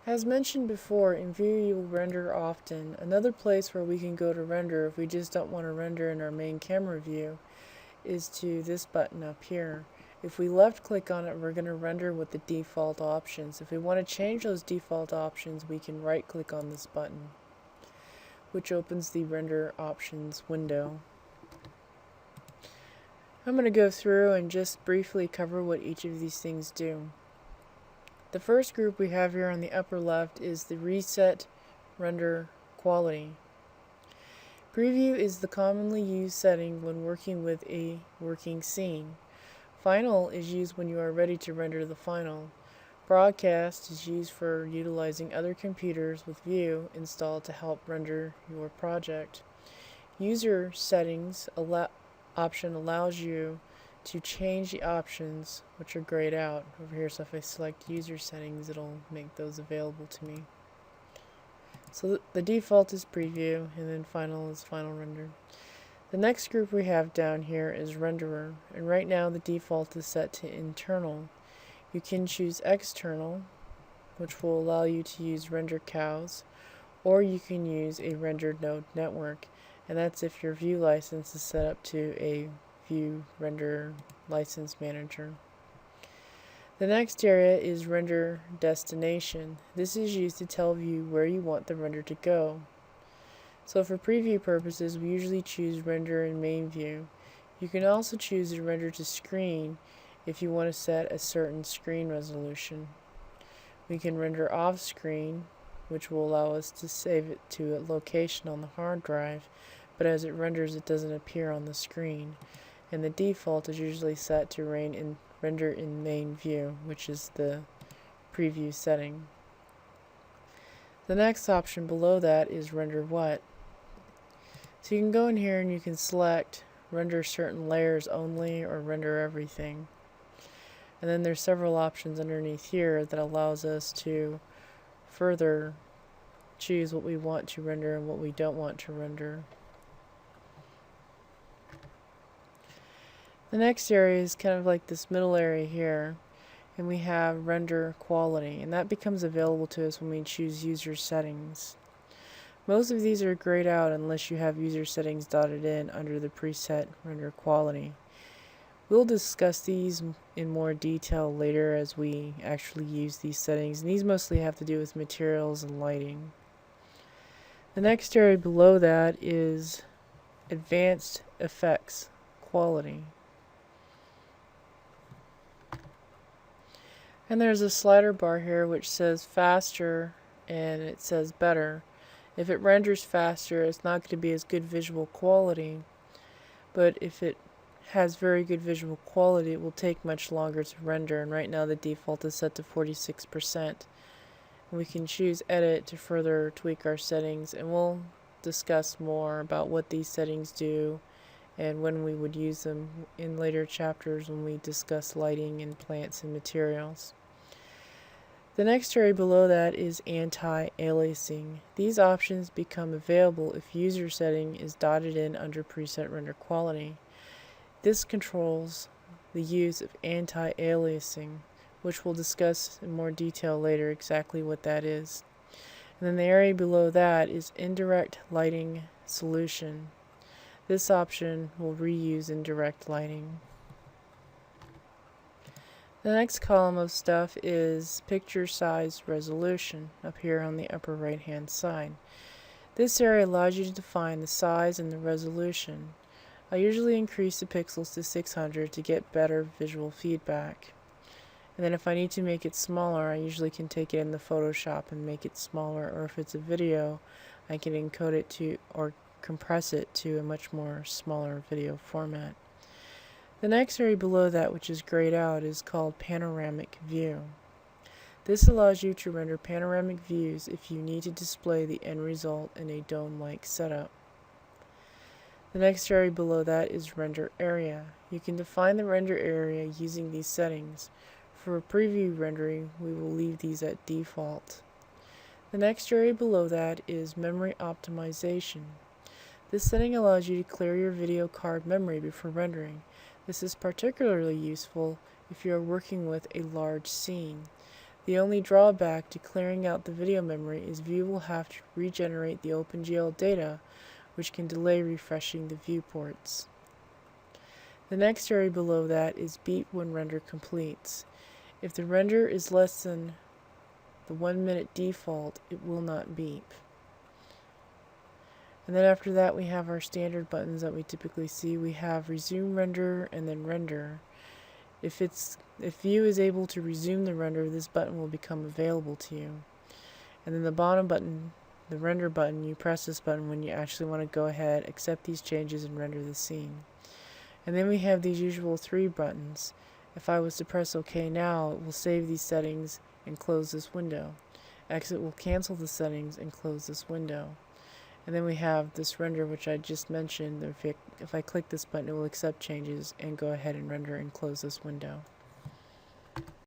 As mentioned before, in View you will render often. Another place where we can go to render if we just don't want to render in our main camera view is to this button up here. If we left click on it, we're going to render with the default options. If we want to change those default options, we can right click on this button, which opens the render options window. I'm going to go through and just briefly cover what each of these things do. The first group we have here on the upper left is the Reset Render Quality. Preview is the commonly used setting when working with a working scene. Final is used when you are ready to render the final. Broadcast is used for utilizing other computers with View installed to help render your project. User Settings option allows you to change the options, which are grayed out over here. So if I select user settings, it'll make those available to me. So the default is preview, and then final is final render. The next group we have down here is renderer, and right now the default is set to internal. You can choose external, which will allow you to use render cows, or you can use a rendered node network, and that's if your View license is set up to a View Render License Manager. The next area is Render Destination. This is used to tell View where you want the render to go. So for preview purposes, we usually choose Render in Main View. You can also choose to render to screen if you want to set a certain screen resolution. We can render off screen, which will allow us to save it to a location on the hard drive, but as it renders it doesn't appear on the screen. And the default is usually set to render in main view, which is the preview setting. The next option below that is render what. So you can go in here and you can select render certain layers only or render everything. And then there's several options underneath here that allows us to further choose what we want to render and what we don't want to render. The next area is kind of like this middle area here, and we have render quality, and that becomes available to us when we choose user settings. Most of these are grayed out unless you have user settings dotted in under the preset render quality. We'll discuss these in more detail later as we actually use these settings, and these mostly have to do with materials and lighting. The next area below that is advanced effects quality. And there's a slider bar here which says faster and it says better. If it renders faster, it's not going to be as good visual quality, but if it has very good visual quality, it will take much longer to render, and right now the default is set to 46%. And we can choose edit to further tweak our settings, and we'll discuss more about what these settings do and when we would use them in later chapters when we discuss lighting and plants and materials. The next area below that is Anti-Aliasing. These options become available if user setting is dotted in under preset render quality. This controls the use of Anti-Aliasing, which we'll discuss in more detail later exactly what that is. And then the area below that is Indirect Lighting Solution. This option will reuse indirect lighting. The next column of stuff is picture size resolution up here on the upper right hand side. This area allows you to define the size and the resolution. I usually increase the pixels to 600 to get better visual feedback. And then if I need to make it smaller, I usually can take it in the Photoshop and make it smaller, or if it's a video, I can encode it to or compress it to a much more smaller video format. The next area below that, which is grayed out, is called Panoramic View. This allows you to render panoramic views if you need to display the end result in a dome-like setup. The next area below that is Render Area. You can define the render area using these settings. For a preview rendering, we will leave these at default. The next area below that is Memory Optimization. This setting allows you to clear your video card memory before rendering. This is particularly useful if you are working with a large scene. The only drawback to clearing out the video memory is View will have to regenerate the OpenGL data, which can delay refreshing the viewports. The next area below that is beep when render completes. If the render is less than the 1 minute default, it will not beep. And then after that we have our standard buttons that we typically see. We have resume render and then render. If View is able to resume the render, this button will become available to you. And then the bottom button, the render button, you press this button when you actually want to go ahead, accept these changes, and render the scene. And then we have these usual 3 buttons. If I was to press OK now, it will save these settings and close this window. Exit will cancel the settings and close this window. And then we have this render, which I just mentioned. If I click this button, it will accept changes and go ahead and render and close this window.